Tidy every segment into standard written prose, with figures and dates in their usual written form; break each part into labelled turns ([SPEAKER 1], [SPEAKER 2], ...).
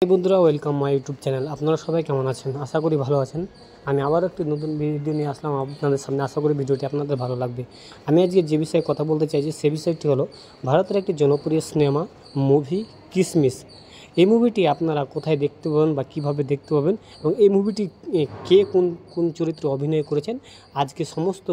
[SPEAKER 1] এই বন্ধুরা welcome my YouTube channel. আপনারা সবাই কেমন আছেন? আশা করি ভালো আছেন। আমি আবার একটি নতুন ভিডিও নিয়ে আসলাম আপনাদের সামনে। আশা করি ভিডিওটি আপনাদের ভালো লাগবে। আমি আজকে যে বিষয়ে কথা বলতে চাইছি সে বিষয়টি হলো ভারতের একটি জনপ্রিয় সিনেমা মুভি কিসমিস। এই মুভিটি আপনারা কোথায় দেখতে পাবেন বা কীভাবে দেখতে পাবেন এবং এই মুভিটি কে কোন কোন চরিত্রে অভিনয় করেছেন আজকে সমস্ত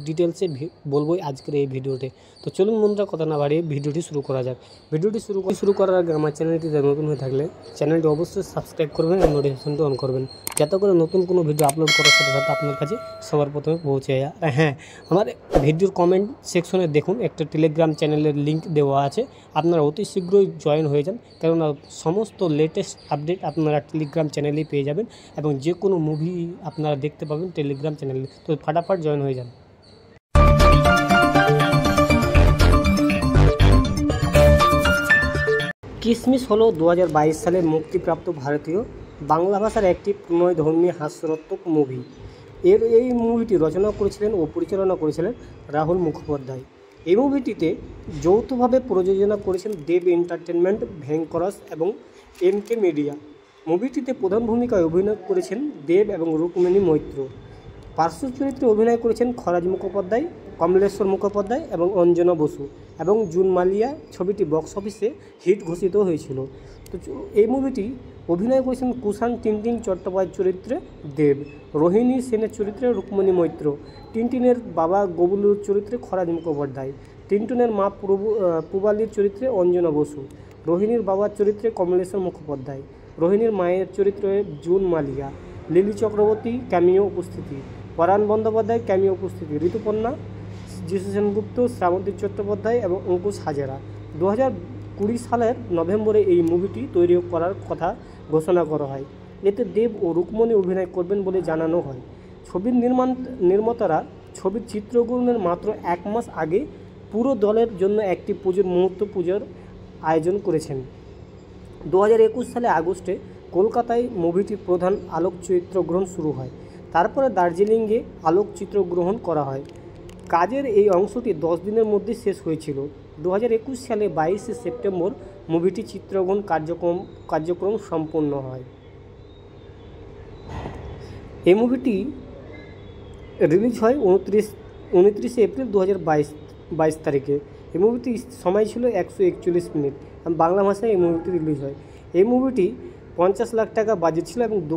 [SPEAKER 1] ডিটেলসে বলবো আজকের এই ভিডিওতে। তো চলুন বন্ধুরা কথা না বাড়িয়ে ভিডিওটি শুরু করা যাক। ভিডিওটি শুরু করার আগে আমার চ্যানেলটিতে নতুন হয়ে থাকলে চ্যানেলটি অবশ্যই সাবস্ক্রাইব করবেন এবং নোটিফিকেশনটি অন করবেন, যাতে করে নতুন কোনো ভিডিও আপলোড করার সাথে সাথে আপনার কাছে সবার প্রথমে পৌঁছে যায়। আর হ্যাঁ, আমার ভিডিওর কমেন্ট সেকশনে দেখুন একটা টেলিগ্রাম চ্যানেলের লিঙ্ক দেওয়া আছে। আপনারা অতি শীঘ্রই জয়েন হয়ে যান, কেননা সমস্ত লেটেস্ট আপডেট আপনারা টেলিগ্রাম চ্যানেলেই পেয়ে যাবেন এবং যে কোনো মুভি আপনারা দেখতে পাবেন টেলিগ্রাম চ্যানেলে। তো ফাটাফাট জয়েন হয়ে যান। কিসমিস হলো 2022 সালে মুক্তিপ্রাপ্ত ভারতীয় বাংলা ভাষার একটি প্রণয়ধর্মী হাস্যরত্মক মুভি। এই মুভিটি রচনা করেছিলেন ও পরিচালনা করেছিলেন রাহুল মুখোপাধ্যায়। এই মুভিটিতে যৌথভাবে প্রযোজনা করেছেন দেব এন্টারটেনমেন্ট, ভেঙ্করস এবং এমকে মিডিয়া। মুভিটিতে প্রধান ভূমিকায় অভিনয় করেছেন দেব এবং রুক্মিণী মৈত্র। পার্শ্ব চরিত্রে অভিনয় করেছেন খরাজ মুখোপাধ্যায়, কমলেশ্বর মুখোপাধ্যায় এবং অঞ্জনা বসু এবং জুন মালিয়া। ছবিটি বক্স অফিসে হিট ঘোষিত হয়েছিল। তো এই মুভিটি অভিনয় করেছেন কুষাণ টিনটিন চট্টোপাধ্যায় চরিত্রে দেব, রোহিণী সেনের চরিত্রে রুক্মিণী মৈত্র, টিনটিনের বাবা গবুলুর চরিত্রে খরাজ মুখোপাধ্যায়, টিনটিনের মা পূবালীর চরিত্রে অঞ্জনা বসু, রোহিণীর বাবার চরিত্রে কমলেশ্বর মুখোপাধ্যায়, রোহিণীর মায়ের চরিত্রে জুন মালিয়া, লিলি চক্রবর্তী ক্যামিও উপস্থিতি, পরাণ বন্দ্যোপাধ্যায় ক্যামিও উপস্থিতি, ঋতুপর্ণা, যিশু সেনগুপ্ত, শ্রাবন্তী চট্টোপাধ্যায় এবং অঙ্কুশ হাজেরা। 2020 সালের নভেম্বরে এই মুভিটি তৈরি করার কথা ঘোষণা করা হয়। এতে দেব ও রুক্মিণী অভিনয় করবেন বলে জানানো হয়। ছবির নির্মাতারা ছবির চিত্রগ্রহণের মাত্র 1 মাস আগে পুরো দলের জন্য একটি পুজোর আয়োজন করেছেন। 2021 সালে আগস্টে কলকাতায় মুভিটির প্রধান আলোক চিত্রগ্রহণ শুরু হয়। তারপরে দার্জিলিংয়ে আলোক চিত্রগ্রহণ করা হয়। কাজের এই অংশটি 10 দিনের মধ্যে শেষ হয়েছিল। 2021 সালে 22 সেপ্টেম্বর মুভিটি চিত্রগ্রহণ কার্যক্রম সম্পন্ন হয়। এই মুভিটি রিলিজ হয় 29 এপ্রিল 2022 তারিখে। এই মুভিটির সময় ছিল 141 মিনিট। বাংলা ভাষায় এই মুভিটি রিলিজ হয়। এই মুভিটি 50 লাখ টাকা বাজেট ছিল এবং 2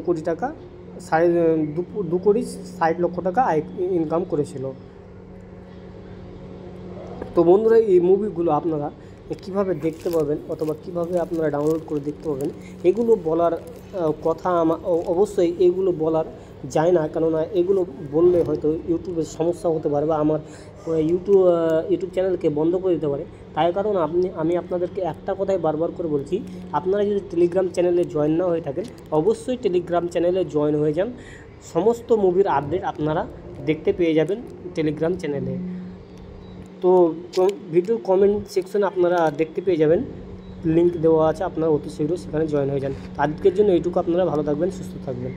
[SPEAKER 1] কোটি 60 লক্ষ টাকা ইনকাম করেছিল। তো বন্ধুরা, এই মুভিগুলো আপনারা কীভাবে দেখতে পাবেন অথবা কীভাবে আপনারা ডাউনলোড করে দেখতে পাবেন এগুলো বলার কথা অবশ্যই এগুলো বলার যায় না, কেননা এগুলো বললে হয়তো ইউটিউবের সমস্যা হতে পারে বা আমার ইউটিউব চ্যানেলকে বন্ধ করে দিতে পারে। তাই কারণ আমি আপনাদেরকে একটা কথাই বারবার করে বলছি, আপনারা যদি টেলিগ্রাম চ্যানেলে জয়েন না হয়ে থাকেন অবশ্যই টেলিগ্রাম চ্যানেলে জয়েন হয়ে যান। সমস্ত মুভির আপডেট আপনারা দেখতে পেয়ে যাবেন টেলিগ্রাম চ্যানেলে। তো ভিডিওর কমেন্ট সেকশনে আপনারা দেখতে পেয়ে যাবেন, লিঙ্ক দেওয়া আছে, আপনারা অতি শীঘ্রই সেখানে জয়েন হয়ে যান। আজকের জন্য এইটুকু। আপনারা ভালো থাকবেন, সুস্থ থাকবেন।